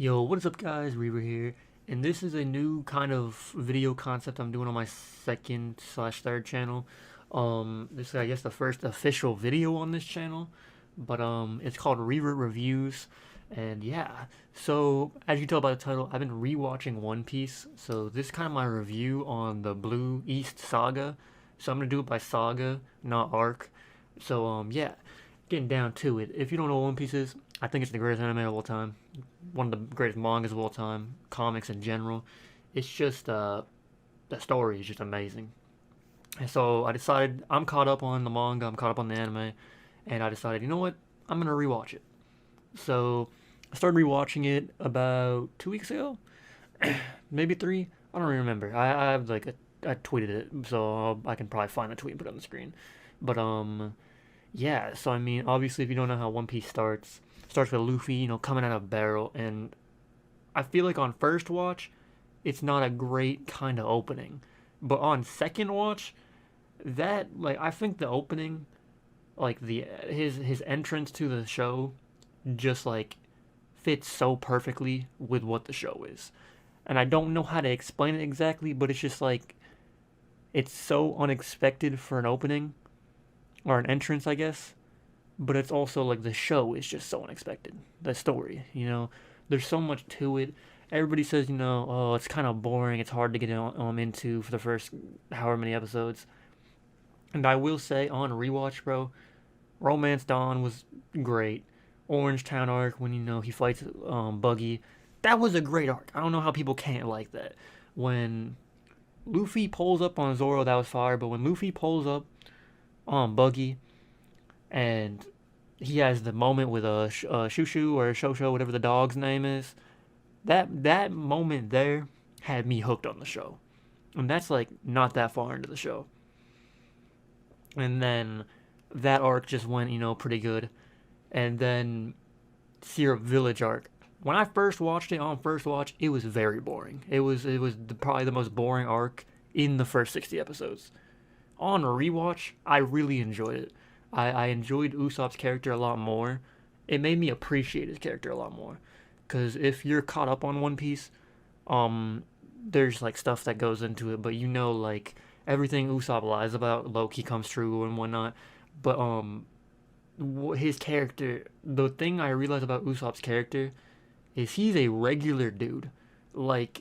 Yo, what is up guys, Revert here, and this is a new kind of video concept I'm doing on my second slash third channel. This is I guess the first official video on this channel, but it's called Revert Reviews, and yeah, so as you tell by the title, I've been rewatching One Piece, so this is kind of my review on the Blue East Saga, so I'm gonna do it by saga, not arc, so yeah, getting down to it. If you don't know what One Piece is, I think it's the greatest anime of all time, one of the greatest mangas of all time, comics in general. It's just the story is just amazing. And so I decided I'm caught up on the manga, I'm caught up on the anime, and I decided, you know what, I'm gonna rewatch it. So I started rewatching it about 2 weeks ago, maybe three. I don't really remember. I have like I tweeted it, so I can probably find the tweet and put it on the screen. But yeah. So I mean, obviously, if you don't know how One Piece starts with Luffy, coming out of a barrel, and I feel like on first watch, it's not a great kind of opening, but on second watch, that like I think the opening, like the his entrance to the show, just like fits so perfectly with what the show is, and I don't know how to explain it exactly, but it's just like it's so unexpected for an opening or an entrance, I guess, but it's also like the show is just so unexpected. The story, there's so much to it. Everybody says, oh, it's kind of boring. It's hard to get into for the first however many episodes. And I will say on rewatch, bro, Romance Dawn was great. Orange Town arc when he fights Buggy, that was a great arc. I don't know how people can't like that. When Luffy pulls up on Zoro, that was fire. But when Luffy pulls up on Buggy and he has the moment with Shushu or Shosho, whatever the dog's name is. That moment there had me hooked on the show, and that's like not that far into the show. And then that arc just went, pretty good. And then Syrup Village arc. When I first watched it on first watch, it was very boring. It was probably the most boring arc in the first 60 episodes. On rewatch, I really enjoyed it. I enjoyed Usopp's character a lot more. It made me appreciate his character a lot more. Because if you're caught up on One Piece, there's like stuff that goes into it, but like everything Usopp lies about, Loki comes true and whatnot. But his character, the thing I realized about Usopp's character is he's a regular dude. Like,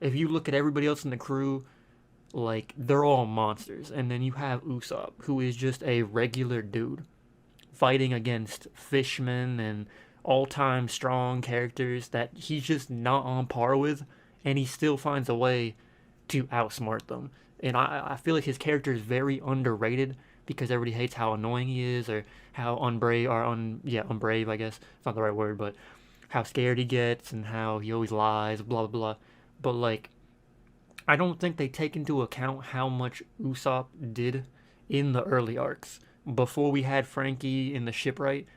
if you look at everybody else in the crew, like they're all monsters, and then you have Usopp, who is just a regular dude fighting against fishmen and all-time strong characters that he's just not on par with, and he still finds a way to outsmart them. And I feel like his character is very underrated because everybody hates how annoying he is, or how unbrave, or unbrave, I guess it's not the right word, but how scared he gets and how he always lies, blah blah blah. But like, I don't think they take into account how much Usopp did in the early arcs. Before we had Frankie in the shipwright,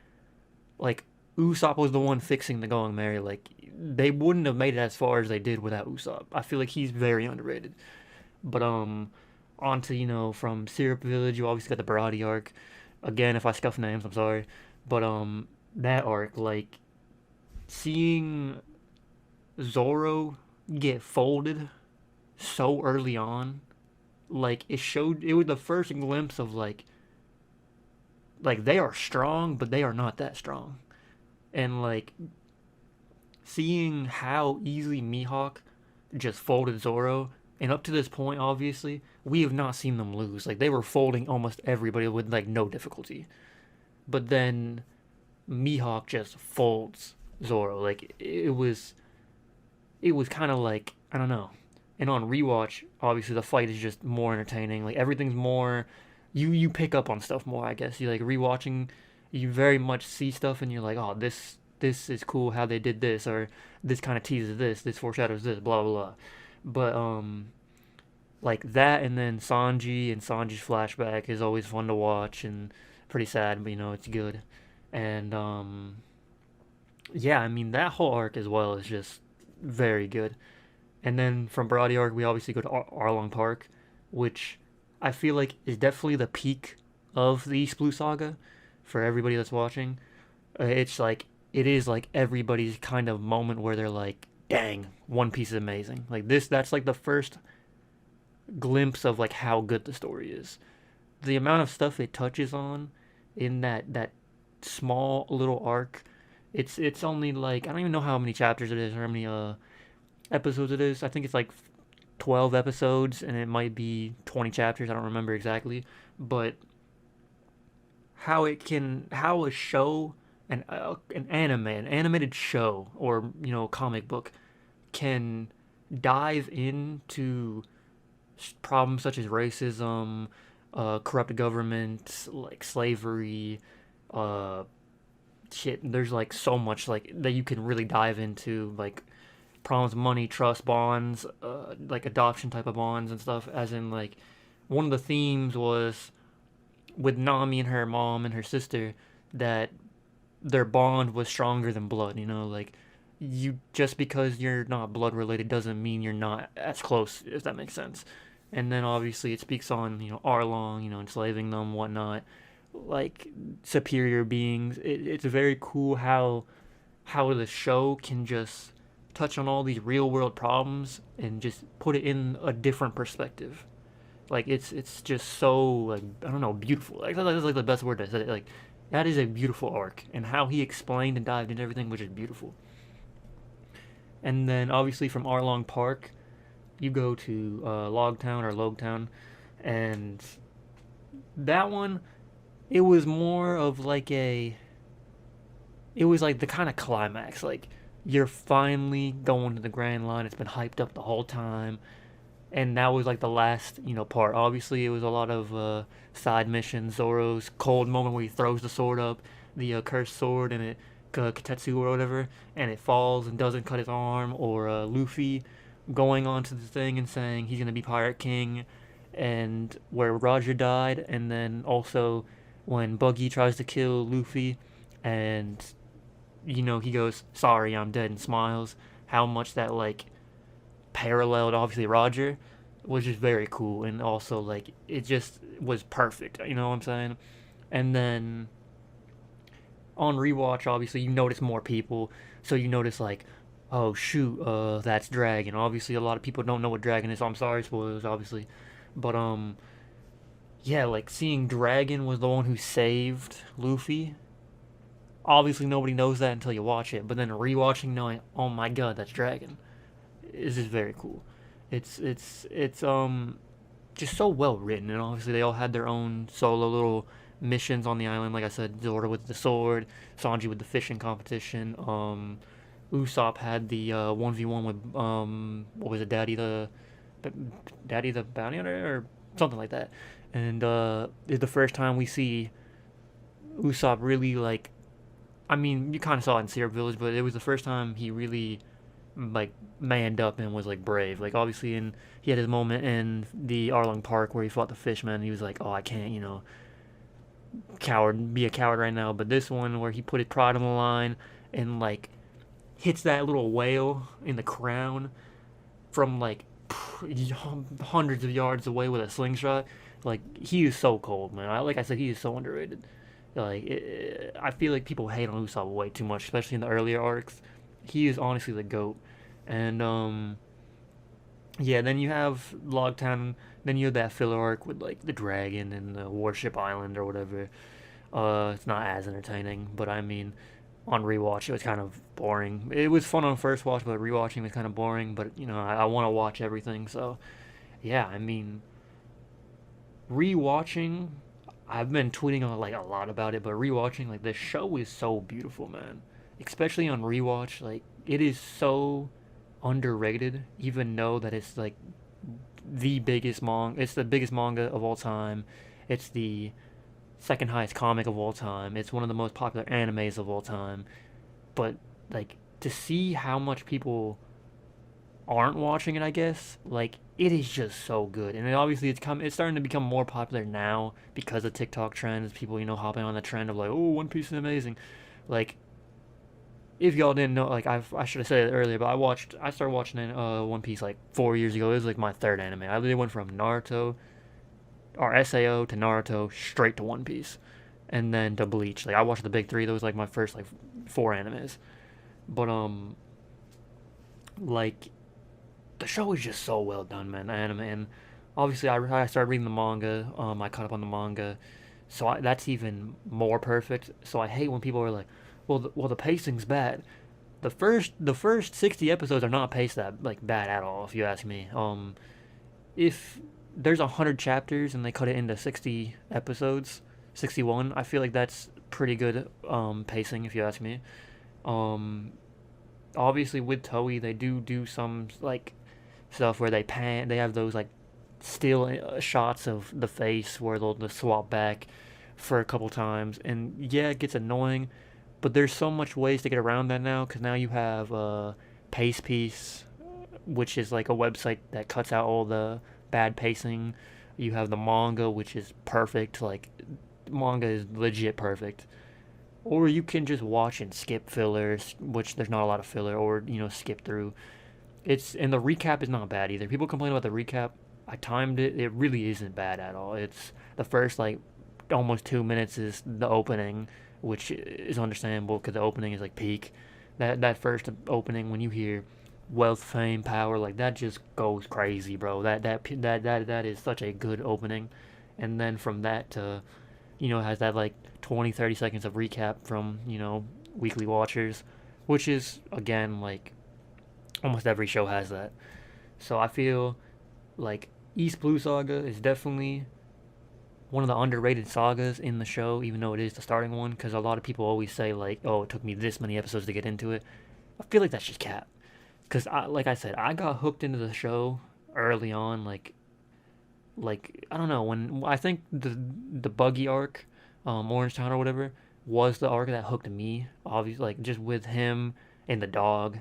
like, Usopp was the one fixing the Going Merry. Like, they wouldn't have made it as far as they did without Usopp. I feel like he's very underrated. But, on to, from Syrup Village, you obviously got the Barati arc. Again, if I scuff names, I'm sorry. But, that arc, like, seeing Zoro get folded so early on, like it was the first glimpse of like they are strong, but they are not that strong. And like seeing how easily Mihawk just folded Zoro, and up to this point, obviously, we have not seen them lose. Like, they were folding almost everybody with like no difficulty. But then Mihawk just folds Zoro. Like, it was kind of like, I don't know. And on rewatch, obviously the fight is just more entertaining. Like, everything's more, you pick up on stuff more, I guess. You like rewatching, you very much see stuff and you're like, oh, this is cool how they did this, or this kind of teases this foreshadows this, blah blah blah. But like that, and then Sanji and Sanji's flashback is always fun to watch and pretty sad, but it's good. And yeah, I mean that whole arc as well is just very good. And then from Barati arc, we obviously go to Arlong Park, which I feel like is definitely the peak of the East Blue Saga for everybody that's watching. It's like it is like everybody's kind of moment where they're like, dang, One Piece is amazing. Like this, that's like the first glimpse of like how good the story is. The amount of stuff it touches on in that small little arc. It's only like I don't even know how many chapters it is or how many episodes it is. I think it's like 12 episodes and it might be 20 chapters. I don't remember exactly, but how a show an anime an animated show or comic book can dive into problems such as racism, corrupt government, like slavery, uh, shit. There's like so much like that you can really dive into, like problems, money, trust, bonds, like adoption type of bonds and stuff. As in, like one of the themes was with Nami and her mom and her sister that their bond was stronger than blood. Like you just because you're not blood related doesn't mean you're not as close, if that makes sense. And then obviously it speaks on Arlong, enslaving them, whatnot, like superior beings. It's very cool how the show can just touch on all these real world problems and just put it in a different perspective. Like it's just so like I don't know beautiful. Like that's like the best word to say. Like that is a beautiful arc, and how he explained and dived into everything was just beautiful. And then obviously from Arlong Park, you go to Logtown or Logtown, and that one it was more of like it was like the kind of climax. Like you're finally going to the Grand Line. It's been hyped up the whole time, and that was like the last part. Obviously, it was a lot of side missions. Zoro's cold moment where he throws the sword up, the cursed sword, and it Katetsu or whatever, and it falls and doesn't cut his arm. Or Luffy going onto the thing and saying he's gonna be Pirate King, and where Roger died, and then also when Buggy tries to kill Luffy, and he goes, "Sorry, I'm dead," and smiles. How much that like paralleled obviously Roger was just very cool, and also like it just was perfect. You know what I'm saying? And then on rewatch, obviously you notice more people, so you notice like, oh shoot, that's Dragon. Obviously, a lot of people don't know what Dragon is. So I'm sorry, spoilers, obviously, but yeah, like seeing Dragon was the one who saved Luffy. Obviously, nobody knows that until you watch it, but then rewatching, knowing, oh my god, that's Dragon, is just very cool. It's just so well written, and obviously they all had their own solo little missions on the island. Like I said, Zora with the sword, Sanji with the fishing competition. Usopp had the 1v1 with what was it, Daddy the Bounty Hunter or something like that. And it's the first time we see Usopp really like. I mean, you kind of saw it in Syrup Village, but it was the first time he really like manned up and was like brave. Like obviously, he had his moment in the Arlong Park where he fought the fishmen. And he was like, "Oh, I can't, be a coward right now." But this one where he put his pride on the line and like hits that little whale in the crown from like hundreds of yards away with a slingshot. Like he is so cold, man. Like I said, he is so underrated. Like I feel like people hate on Usopp way too much, especially in the earlier arcs. He is honestly the goat. And yeah, then you have Logtown. Then you have that filler arc with like the dragon and the Warship Island or whatever. It's not as entertaining, but I mean, on rewatch it was kind of boring. It was fun on first watch, but rewatching was kind of boring. But I want to watch everything, so yeah. I mean, rewatching. I've been tweeting on like a lot about it, but rewatching like this show is so beautiful, man. Especially on rewatch, like it is so underrated. Even though that it's like the biggest manga, it's the biggest manga of all time. It's the second highest comic of all time. It's one of the most popular animes of all time. But like to see how much people aren't watching it, I guess, like it is just so good. And obviously it's starting to become more popular now because of TikTok trends. People, hopping on the trend of like, oh, One Piece is amazing. Like if y'all didn't know, like I should have said it earlier, but I started watching One Piece like 4 years ago. It was like my third anime. I literally went from Naruto or SAO to Naruto straight to One Piece. and then to Bleach. Like I watched the big three. Those like my first like four animes. But like the show is just so well done, man. The anime, and obviously I started reading the manga. I caught up on the manga, so that's even more perfect. So I hate when people are like, well, the pacing's bad. The first 60 episodes are not paced that like bad at all, if you ask me. If there's 100 chapters and they cut it into 60 episodes, 61, I feel like that's pretty good pacing, if you ask me. Um, Obviously with Toei, they do some like stuff where they have those like still shots of the face where they'll just swap back for a couple times, and yeah, it gets annoying, but there's so much ways to get around that now because now you have Pace Piece, which is like a website that cuts out all the bad pacing. You have the manga, which is perfect. Like manga is legit perfect. Or you can just watch and skip fillers, which there's not a lot of filler, or skip through. And the recap is not bad either. People complain about the recap. I timed it. It really isn't bad at all. It's the first like almost 2 minutes is the opening, which is understandable because the opening is like peak. That first opening when you hear wealth, fame, power, like that just goes crazy, bro. That is such a good opening, and then from that to has that like 20, 30 seconds of recap from weekly watchers, which is again like almost every show has that. So I feel like East Blue Saga is definitely one of the underrated sagas in the show, even though it is the starting one, because a lot of people always say like, "Oh, it took me this many episodes to get into it." I feel like that's just cap, because like I said, I got hooked into the show early on, like I don't know when I think the buggy arc, Orange Town or whatever, was the arc that hooked me. Obviously, like just with him and the dog,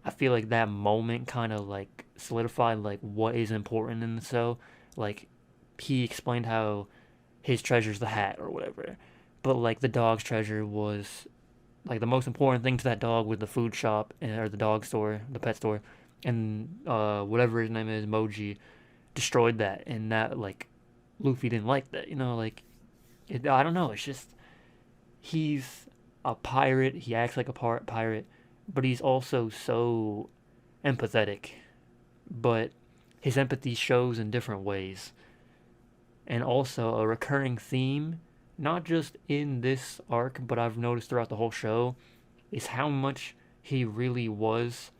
I feel like that moment kind of like solidified like what is important in the show. Like he explained how his treasure's the hat or whatever, but like the dog's treasure was like the most important thing to that dog with the food shop or the dog store, the pet store, and whatever his name is, Moji, destroyed that, and that like Luffy didn't like that. Like I don't know. It's just he's a pirate. He acts like a pirate, but he's also so empathetic. But his empathy shows in different ways, and also a recurring theme, not just in this arc, but I've noticed throughout the whole show, is how much he really was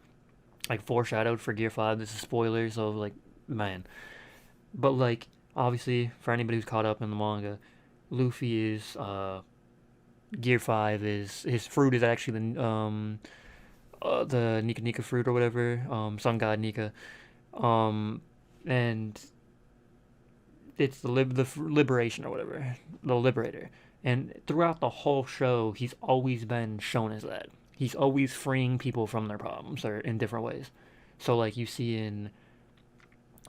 like foreshadowed for Gear 5. This is spoilers, so like man. But like obviously for anybody who's caught up in the manga, Luffy is Gear 5 is his fruit is actually the Nika Nika fruit or whatever, Sun God Nika. And it's the liberation or whatever, the liberator. And throughout the whole show, he's always been shown as that. He's always freeing people from their problems or in different ways. So like you see in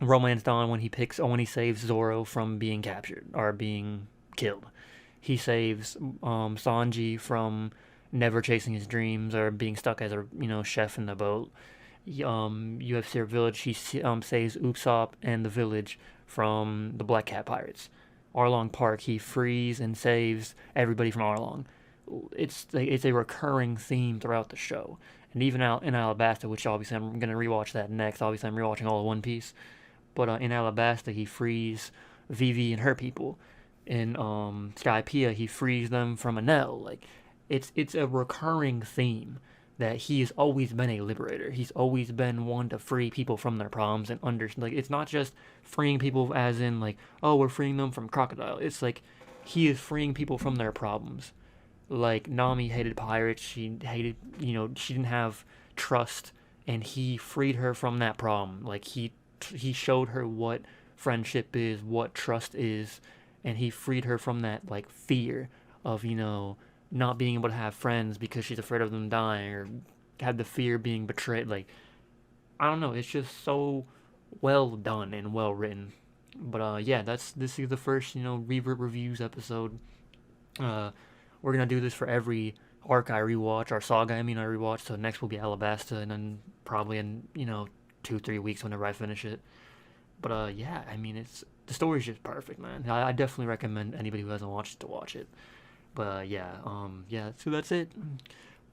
Romance Dawn when he saves Zoro from being captured or being killed. He saves Sanji from never chasing his dreams or being stuck as a chef in the boat. You have Sir Village. He saves Usopp and the village from the Black Cat pirates. Arlong Park. He frees and saves everybody from Arlong. It's a recurring theme throughout the show, and even out in Alabasta, which obviously I'm gonna rewatch that next. Obviously I'm rewatching all of One Piece, but in Alabasta he frees Vivi and her people. In Skypiea he frees them from Enel. Like it's a recurring theme that he has always been a liberator. He's always been one to free people from their problems and like it's not just freeing people as in like, oh, we're freeing them from crocodile. It's like he is freeing people from their problems. Like Nami hated pirates. She hated, she didn't have trust, and he freed her from that problem. Like he showed her what friendship is, what trust is, and he freed her from that like fear of not being able to have friends because she's afraid of them dying or had the fear of being betrayed. Like I don't know, it's just so well done and well written. But yeah, this is the first Revert reviews episode. We're gonna do this for every arc I rewatch, or saga I rewatch. So next will be Alabasta, and then probably in 2-3 weeks whenever I finish it. But yeah, it's the story's just perfect, man. I definitely recommend anybody who hasn't watched it to watch it. But yeah, yeah. So that's it.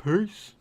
Peace.